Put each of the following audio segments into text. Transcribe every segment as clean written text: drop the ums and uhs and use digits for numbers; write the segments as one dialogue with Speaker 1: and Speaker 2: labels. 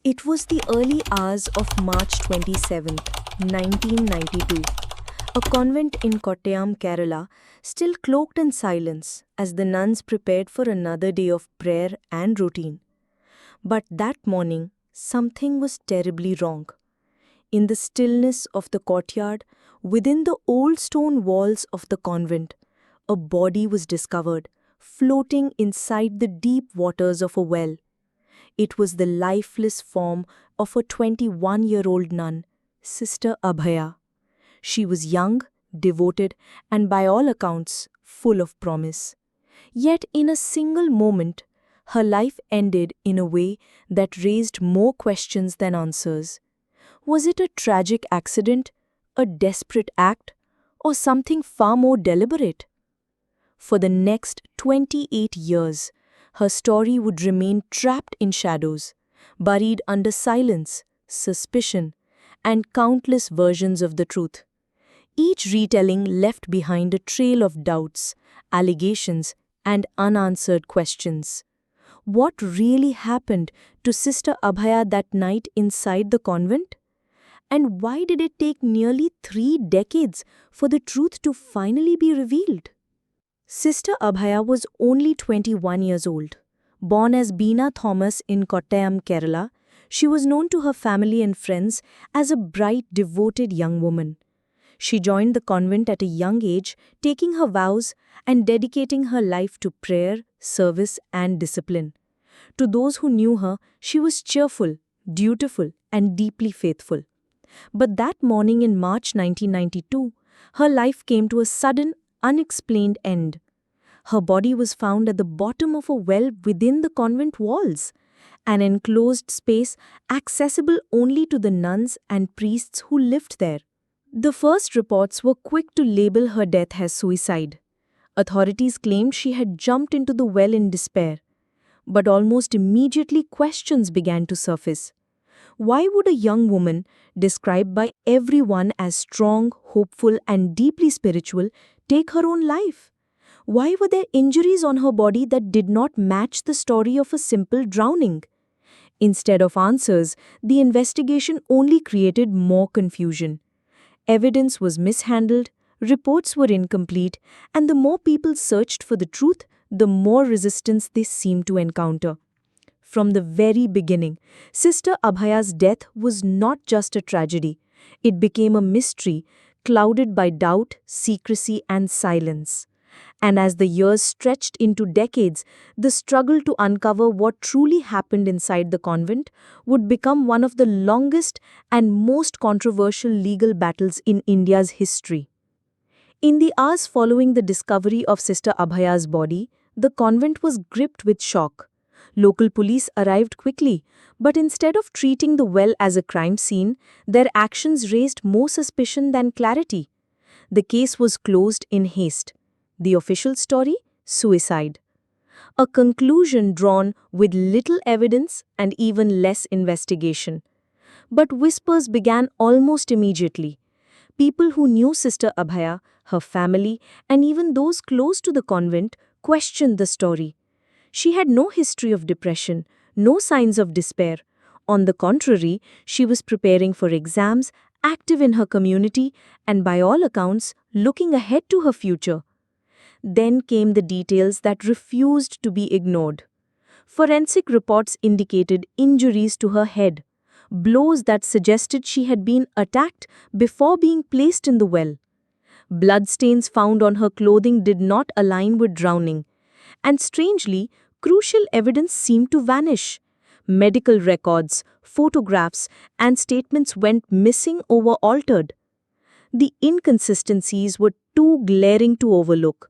Speaker 1: It was the early hours of March 27th, 1992. A convent in Kottayam, Kerala, still cloaked in silence as the nuns prepared for another day of prayer and routine. But that morning, something was terribly wrong. In the stillness of the courtyard, within the old stone walls of the convent, a body was discovered, floating inside the deep waters of a well. It was the lifeless form of a 21-year-old nun, Sister Abhaya. She was young, devoted, and by all accounts, full of promise. Yet in a single moment, her life ended in a way that raised more questions than answers. Was it a tragic accident, a desperate act, or something far more deliberate? For the next 28 years, her story would remain trapped in shadows, buried under silence, suspicion, and countless versions of the truth. Each retelling left behind a trail of doubts, allegations, and unanswered questions. What really happened to Sister Abhaya that night inside the convent? And why did it take nearly 3 decades for the truth to finally be revealed? Sister Abhaya was only 21 years old. Born as Beena Thomas in Kottayam, Kerala, she was known to her family and friends as a bright, devoted young woman. She joined the convent at a young age, taking her vows and dedicating her life to prayer, service, and discipline. To those who knew her, she was cheerful, dutiful, and deeply faithful. But that morning in March 1992, her life came to a sudden, unexplained end. Her body was found at the bottom of a well within the convent walls, an enclosed space accessible only to the nuns and priests who lived there. The first reports were quick to label her death as suicide. Authorities claimed she had jumped into the well in despair. But almost immediately questions began to surface. Why would a young woman, described by everyone as strong, hopeful, and deeply spiritual, take her own life? Why were there injuries on her body that did not match the story of a simple drowning? Instead of answers, the investigation only created more confusion. Evidence was mishandled, reports were incomplete, and the more people searched for the truth, the more resistance they seemed to encounter. From the very beginning, Sister Abhaya's death was not just a tragedy. It became a mystery, clouded by doubt, secrecy, and silence. And as the years stretched into decades, the struggle to uncover what truly happened inside the convent would become one of the longest and most controversial legal battles in India's history. In the hours following the discovery of Sister Abhaya's body, the convent was gripped with shock. Local police arrived quickly, but instead of treating the well as a crime scene, their actions raised more suspicion than clarity. The case was closed in haste. The official story? Suicide. A conclusion drawn with little evidence and even less investigation. But whispers began almost immediately. People who knew Sister Abhaya, her family, and even those close to the convent questioned the story. She had no history of depression, no signs of despair. On the contrary, she was preparing for exams, active in her community, and by all accounts, looking ahead to her future. Then came the details that refused to be ignored. Forensic reports indicated injuries to her head, blows that suggested she had been attacked before being placed in the well. Bloodstains found on her clothing did not align with drowning. And strangely, crucial evidence seemed to vanish. Medical records, photographs, and statements went missing or were altered. The inconsistencies were too glaring to overlook.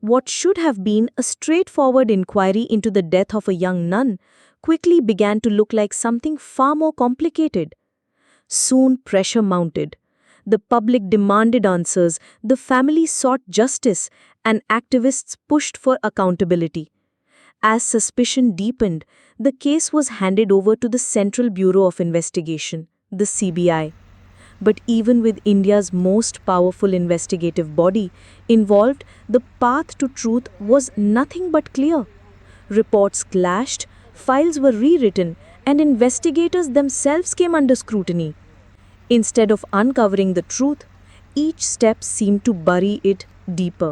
Speaker 1: What should have been a straightforward inquiry into the death of a young nun quickly began to look like something far more complicated. Soon pressure mounted. The public demanded answers, the family sought justice, and activists pushed for accountability. As suspicion deepened, the case was handed over to the Central Bureau of Investigation, the CBI. But even with India's most powerful investigative body involved, the path to truth was nothing but clear. Reports clashed, files were rewritten, and investigators themselves came under scrutiny. Instead of uncovering the truth, each step seemed to bury it deeper.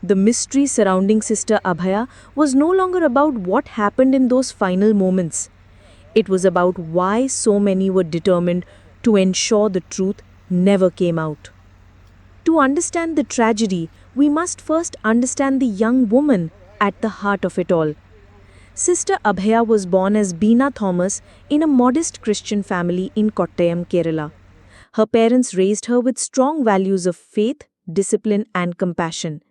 Speaker 1: The mystery surrounding Sister Abhaya was no longer about what happened in those final moments. It was about why so many were determined to ensure the truth never came out. To understand the tragedy, we must first understand the young woman at the heart of it all. Sister Abhaya was born as Beena Thomas in a modest Christian family in Kottayam, Kerala. Her parents raised her with strong values of faith, discipline, and compassion.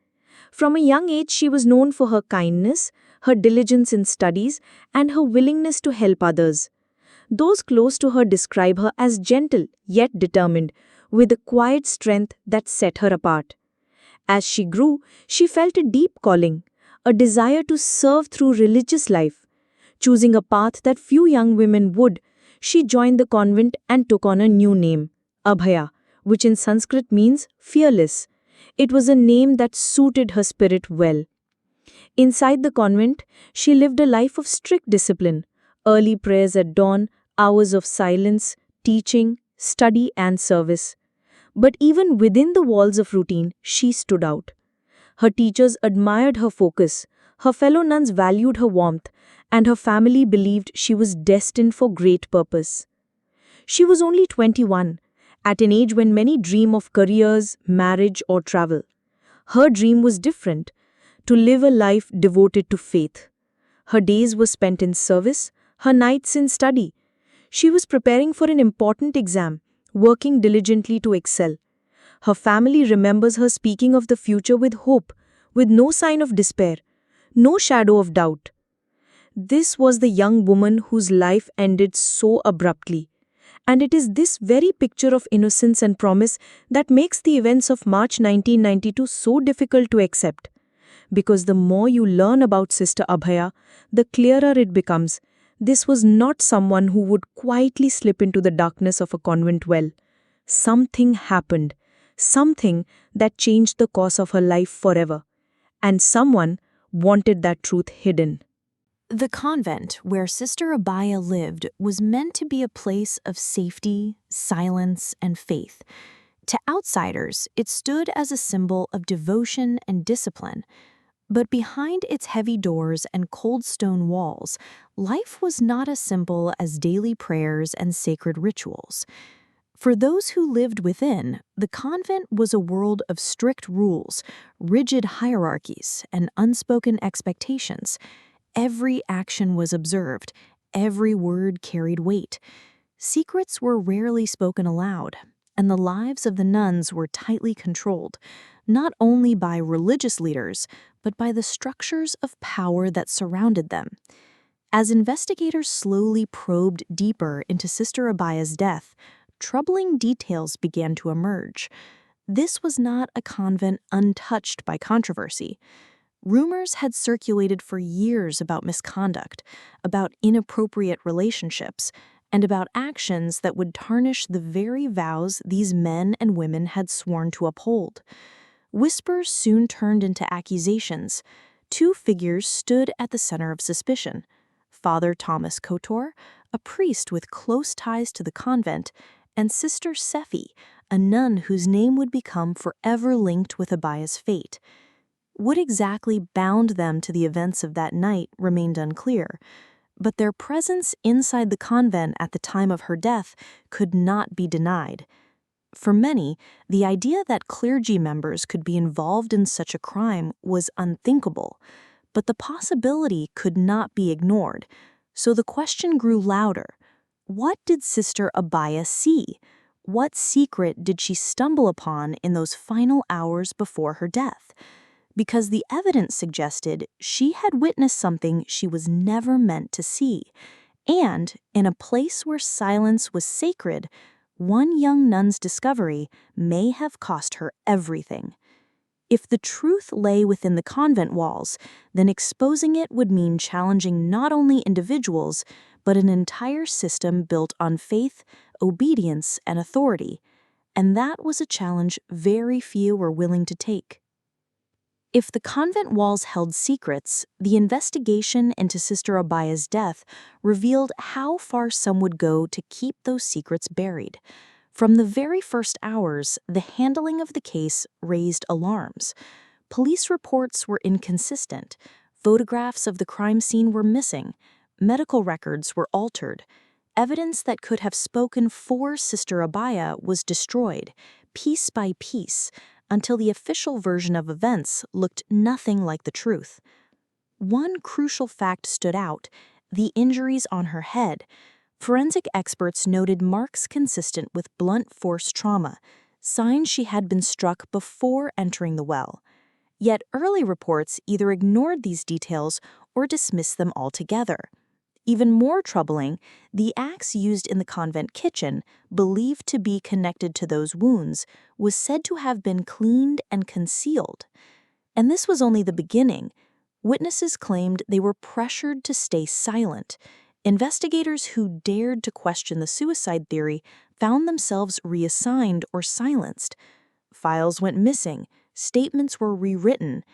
Speaker 1: From a young age, she was known for her kindness, her diligence in studies, and her willingness to help others. Those close to her describe her as gentle yet determined, with a quiet strength that set her apart. As she grew, she felt a deep calling, a desire to serve through religious life. Choosing a path that few young women would, she joined the convent and took on a new name, Abhaya, which in Sanskrit means fearless. It was a name that suited her spirit well. Inside the convent, she lived a life of strict discipline, early prayers at dawn, hours of silence, teaching, study, and service. But even within the walls of routine, she stood out. Her teachers admired her focus, her fellow nuns valued her warmth, and her family believed she was destined for great purpose. She was only 21, at an age when many dream of careers, marriage, or travel. Her dream was different, to live a life devoted to faith. Her days were spent in service, her nights in study. She was preparing for an important exam, working diligently to excel. Her family remembers her speaking of the future with hope, with no sign of despair, no shadow of doubt. This was the young woman whose life ended so abruptly. And it is this very picture of innocence and promise that makes the events of March 1992 so difficult to accept. Because the more you learn about Sister Abhaya, the clearer it becomes. This was not someone who would quietly slip into the darkness of a convent well. Something happened. Something that changed the course of her life forever. And someone wanted that truth hidden.
Speaker 2: The convent where Sister Abhaya lived was meant to be a place of safety, silence, and faith. To outsiders, it stood as a symbol of devotion and discipline. But behind its heavy doors and cold stone walls, life was not as simple as daily prayers and sacred rituals. For those who lived within, the convent was a world of strict rules, rigid hierarchies, and unspoken expectations. Every action was observed, every word carried weight. Secrets were rarely spoken aloud, and the lives of the nuns were tightly controlled, not only by religious leaders, but by the structures of power that surrounded them. As investigators slowly probed deeper into Sister Abhaya's death, troubling details began to emerge. This was not a convent untouched by controversy. Rumors had circulated for years about misconduct, about inappropriate relationships, and about actions that would tarnish the very vows these men and women had sworn to uphold. Whispers soon turned into accusations. Two figures stood at the center of suspicion: Father Thomas Kotor, a priest with close ties to the convent, and Sister Sephi, a nun whose name would become forever linked with Abhaya's fate. What exactly bound them to the events of that night remained unclear, but their presence inside the convent at the time of her death could not be denied. For many, the idea that clergy members could be involved in such a crime was unthinkable, but the possibility could not be ignored, so the question grew louder. What did Sister Abhaya see? What secret did she stumble upon in those final hours before her death? Because the evidence suggested she had witnessed something she was never meant to see. And, in a place where silence was sacred, one young nun's discovery may have cost her everything. If the truth lay within the convent walls, then exposing it would mean challenging not only individuals, but an entire system built on faith, obedience, and authority. And that was a challenge very few were willing to take. If the convent walls held secrets, the investigation into Sister Abhaya's death revealed how far some would go to keep those secrets buried. From the very first hours, the handling of the case raised alarms. Police reports were inconsistent. Photographs of the crime scene were missing. Medical records were altered. Evidence that could have spoken for Sister Abhaya was destroyed, piece by piece, until the official version of events looked nothing like the truth. One crucial fact stood out: the injuries on her head. Forensic experts noted marks consistent with blunt force trauma, signs she had been struck before entering the well. Yet early reports either ignored these details or dismissed them altogether. Even more troubling, the axe used in the convent kitchen, believed to be connected to those wounds, was said to have been cleaned and concealed. And this was only the beginning. Witnesses claimed they were pressured to stay silent. Investigators who dared to question the suicide theory found themselves reassigned or silenced. Files went missing, statements were rewritten.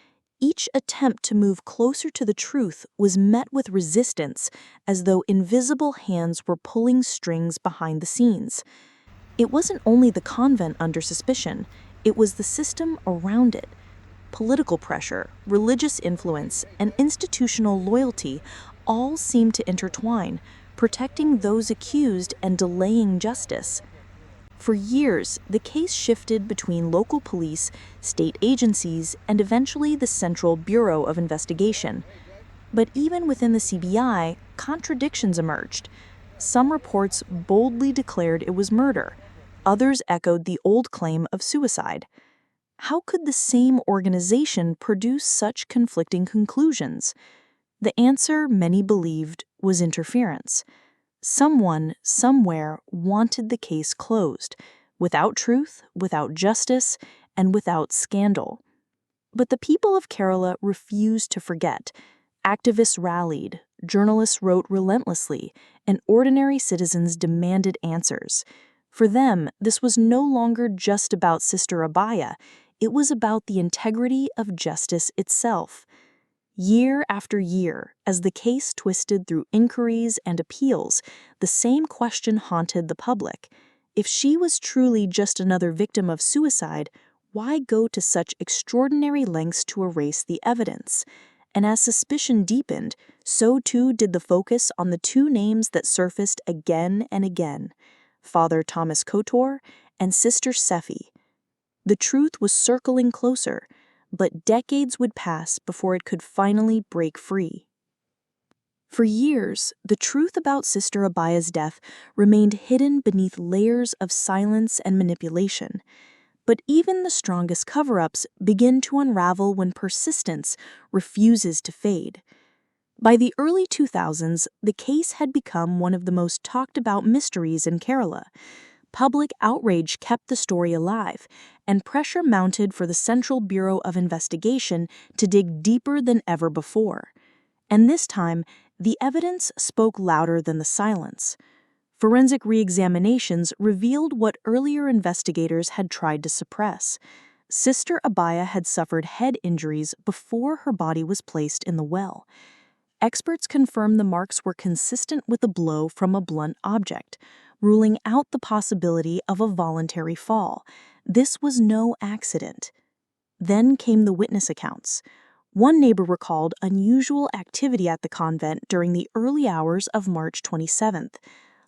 Speaker 2: Each attempt to move closer to the truth was met with resistance, as though invisible hands were pulling strings behind the scenes. It wasn't only the convent under suspicion, it was the system around it. Political pressure, religious influence, and institutional loyalty all seemed to intertwine, protecting those accused and delaying justice. For years, the case shifted between local police, state agencies, and eventually the Central Bureau of Investigation. But even within the CBI, contradictions emerged. Some reports boldly declared it was murder. Others echoed the old claim of suicide. How could the same organization produce such conflicting conclusions? The answer, many believed, was interference. Someone, somewhere, wanted the case closed, without truth, without justice, and without scandal. But the people of Kerala refused to forget. Activists rallied, journalists wrote relentlessly, and ordinary citizens demanded answers. For them, this was no longer just about Sister Abhaya, it was about the integrity of justice itself. Year after year, as the case twisted through inquiries and appeals, the same question haunted the public. If she was truly just another victim of suicide, why go to such extraordinary lengths to erase the evidence? And as suspicion deepened, so too did the focus on the two names that surfaced again and again: Father Thomas Kotor and Sister Sephi. The truth was circling closer, but decades would pass before it could finally break free. For years, the truth about Sister Abhaya's death remained hidden beneath layers of silence and manipulation. But even the strongest cover-ups begin to unravel when persistence refuses to fade. By the early 2000s, the case had become one of the most talked-about mysteries in Kerala. Public outrage kept the story alive, and pressure mounted for the Central Bureau of Investigation to dig deeper than ever before. And this time, the evidence spoke louder than the silence. Forensic re-examinations revealed what earlier investigators had tried to suppress. Sister Abhaya had suffered head injuries before her body was placed in the well. Experts confirmed the marks were consistent with a blow from a blunt object, ruling out the possibility of a voluntary fall. This was no accident. Then came the witness accounts. One neighbor recalled unusual activity at the convent during the early hours of March 27th.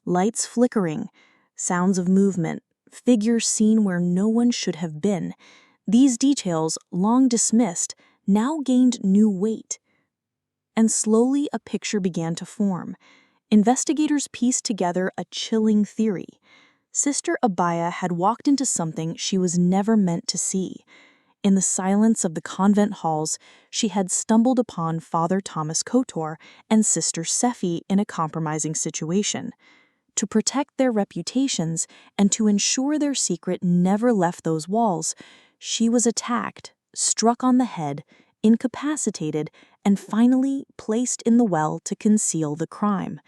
Speaker 2: Lights flickering, sounds of movement, figures seen where no one should have been. These details, long dismissed, now gained new weight. And slowly a picture began to form. Investigators pieced together a chilling theory. Sister Abhaya had walked into something she was never meant to see. In the silence of the convent halls, she had stumbled upon Father Thomas Kotor and Sister Sephi in a compromising situation. To protect their reputations and to ensure their secret never left those walls, she was attacked, struck on the head, incapacitated, and finally placed in the well to conceal the crime.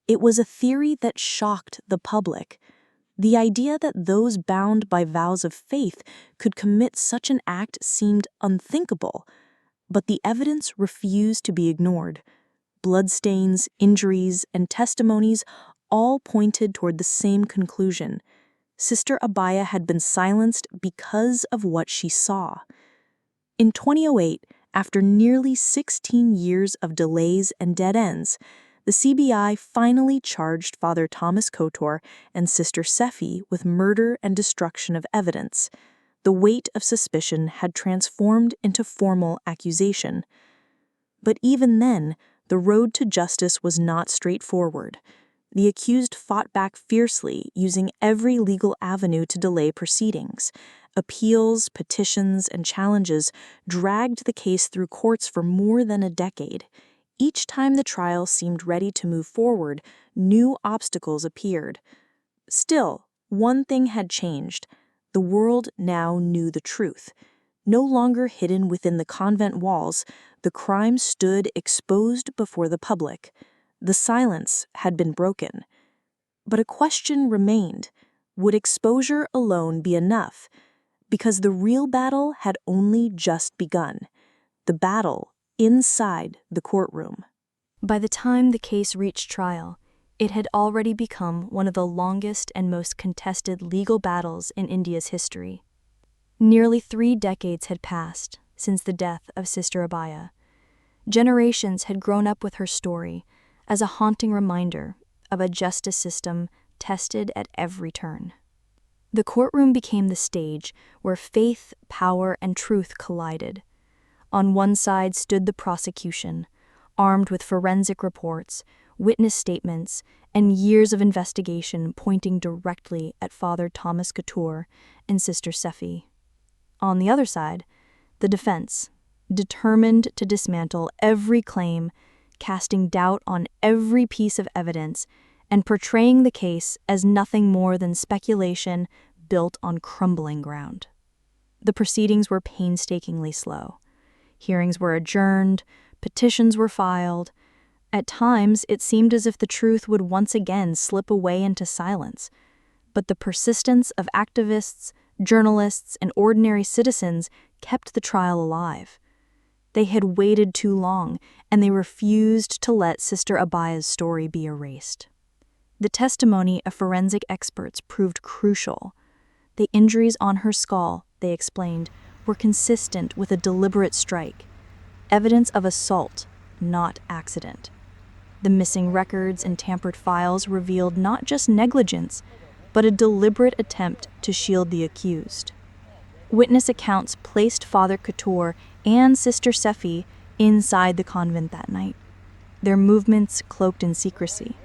Speaker 2: It was a theory that shocked the public. The idea that those bound by vows of faith could commit such an act seemed unthinkable, but the evidence refused to be ignored. Bloodstains, injuries, and testimonies all pointed toward the same conclusion. Sister Abhaya had been silenced because of what she saw. In 2008, after nearly 16 years of delays and dead ends, the CBI finally charged Father Thomas Kotor and Sister Sephi with murder and destruction of evidence. The weight of suspicion had transformed into formal accusation. But even then, the road to justice was not straightforward. The accused fought back fiercely, using every legal avenue to delay proceedings. Appeals, petitions, and challenges dragged the case through courts for more than a decade. Each time the trial seemed ready to move forward, new obstacles appeared. Still, one thing had changed. The world now knew the truth. No longer hidden within the convent walls, the crime stood exposed before the public. The silence had been broken. But a question remained. Would exposure alone be enough? Because the real battle had only just begun. The battle inside the courtroom.
Speaker 1: By the time the case reached trial, it had already become one of the longest and most contested legal battles in India's history. Nearly 3 decades had passed since the death of Sister Abhaya. Generations had grown up with her story as a haunting reminder of a justice system tested at every turn. The courtroom became the stage where faith, power, and truth collided. On one side stood the prosecution, armed with forensic reports, witness statements, and years of investigation pointing directly at Father Thomas Kotor and Sister Sephi. On the other side, the defense, determined to dismantle every claim, casting doubt on every piece of evidence, and portraying the case as nothing more than speculation built on crumbling ground. The proceedings were painstakingly slow. Hearings were adjourned, petitions were filed. At times, it seemed as if the truth would once again slip away into silence. But the persistence of activists, journalists, and ordinary citizens kept the trial alive. They had waited too long, and they refused to let Sister Abhaya's story be erased. The testimony of forensic experts proved crucial. The injuries on her skull, they explained, were consistent with a deliberate strike, evidence of assault, not accident. The missing records and tampered files revealed not just negligence, but a deliberate attempt to shield the accused. Witness accounts placed Father Kotor and Sister Sephi inside the convent that night, their movements cloaked in secrecy.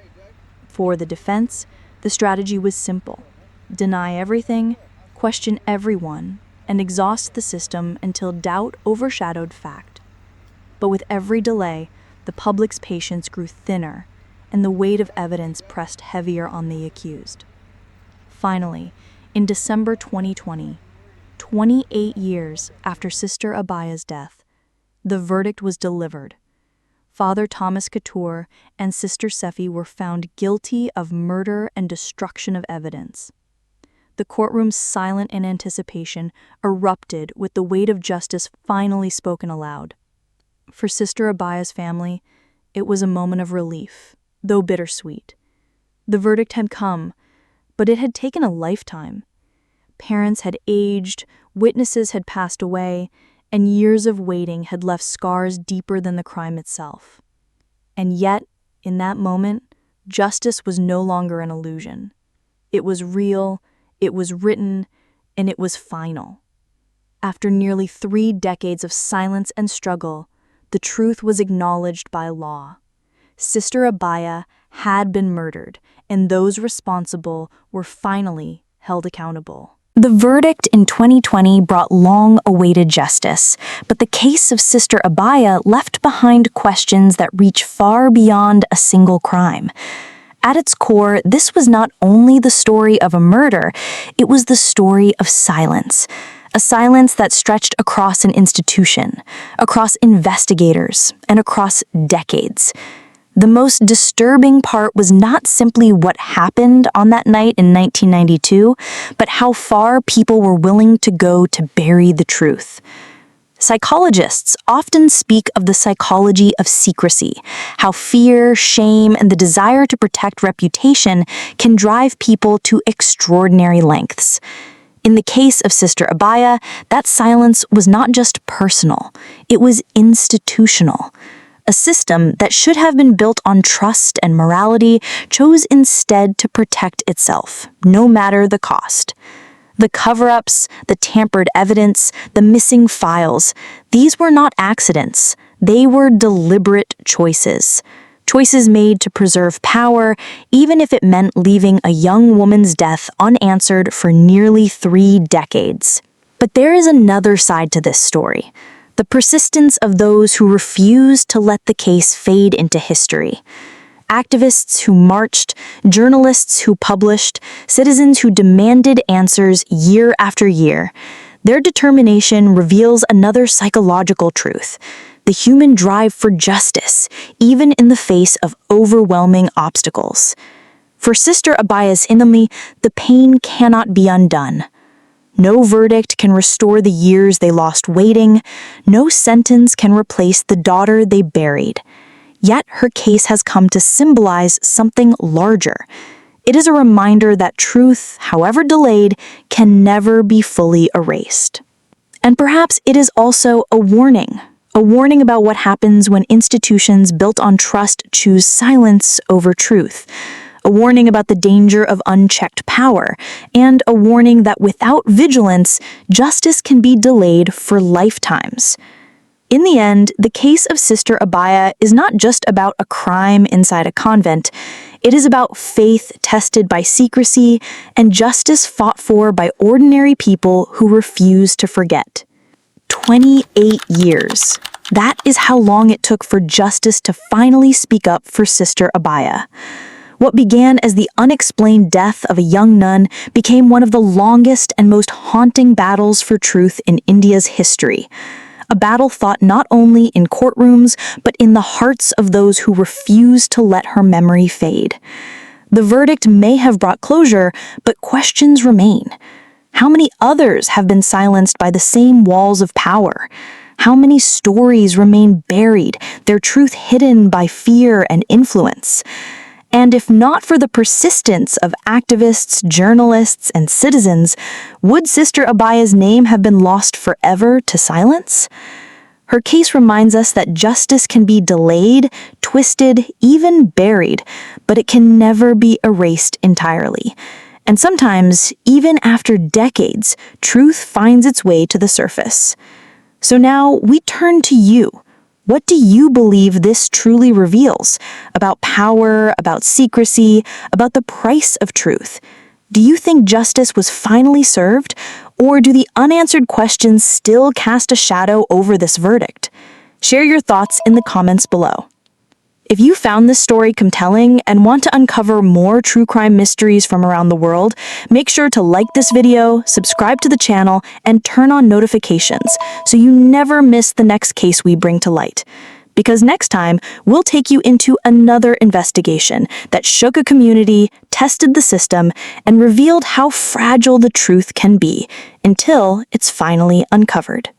Speaker 1: For the defense, the strategy was simple: deny everything, question everyone, and exhaust the system until doubt overshadowed fact. But with every delay, the public's patience grew thinner, and the weight of evidence pressed heavier on the accused. Finally, in December 2020, 28 years after Sister Abhaya's death, the verdict was delivered. Father Thomas Kotor and Sister Sephi were found guilty of murder and destruction of evidence. The courtroom, silent in anticipation, erupted with the weight of justice finally spoken aloud. For Sister Abhaya's family, it was a moment of relief, though bittersweet. The verdict had come, but it had taken a lifetime. Parents had aged, witnesses had passed away, and years of waiting had left scars deeper than the crime itself. And yet, in that moment, justice was no longer an illusion. It was real, it was written, and it was final. After nearly 3 decades of silence and struggle, the truth was acknowledged by law. Sister Abhaya had been murdered, and those responsible were finally held accountable.
Speaker 2: The verdict in 2020 brought long-awaited justice, but the case of Sister Abhaya left behind questions that reach far beyond a single crime. At its core, this was not only the story of a murder, it was the story of silence. A silence that stretched across an institution, across investigators, and across decades. The most disturbing part was not simply what happened on that night in 1992, but how far people were willing to go to bury the truth. Psychologists often speak of the psychology of secrecy, how fear, shame, and the desire to protect reputation can drive people to extraordinary lengths. In the case of Sister Abhaya, that silence was not just personal, it was institutional. A system that should have been built on trust and morality chose instead to protect itself, no matter the cost. The cover-ups, the tampered evidence, the missing files, these were not accidents. They were deliberate choices. Choices made to preserve power, even if it meant leaving a young woman's death unanswered for nearly 3 decades. But there is another side to this story. The persistence of those who refused to let the case fade into history. Activists who marched, journalists who published, citizens who demanded answers year after year. Their determination reveals another psychological truth: the human drive for justice, even in the face of overwhelming obstacles. For Sister Abhaya's family, the pain cannot be undone. No verdict can restore the years they lost waiting. No sentence can replace the daughter they buried. Yet her case has come to symbolize something larger. It is a reminder that truth, however delayed, can never be fully erased. And perhaps it is also a warning about what happens when institutions built on trust choose silence over truth. A warning about the danger of unchecked power, and a warning that without vigilance, justice can be delayed for lifetimes. In the end, the case of Sister Abhaya is not just about a crime inside a convent. It is about faith tested by secrecy and justice fought for by ordinary people who refuse to forget. 28 years. That is how long it took for justice to finally speak up for Sister Abhaya. What began as the unexplained death of a young nun became one of the longest and most haunting battles for truth in India's history. A battle fought not only in courtrooms, but in the hearts of those who refused to let her memory fade. The verdict may have brought closure, but questions remain. How many others have been silenced by the same walls of power? How many stories remain buried, their truth hidden by fear and influence? And if not for the persistence of activists, journalists, and citizens, would Sister Abhaya's name have been lost forever to silence? Her case reminds us that justice can be delayed, twisted, even buried, but it can never be erased entirely. And sometimes, even after decades, truth finds its way to the surface. So now we turn to you. What do you believe this truly reveals about power, about secrecy, about the price of truth? Do you think justice was finally served, or do the unanswered questions still cast a shadow over this verdict? Share your thoughts in the comments below. If you found this story compelling and want to uncover more true crime mysteries from around the world, make sure to like this video, subscribe to the channel, and turn on notifications so you never miss the next case we bring to light. Because next time, we'll take you into another investigation that shook a community, tested the system, and revealed how fragile the truth can be until it's finally uncovered.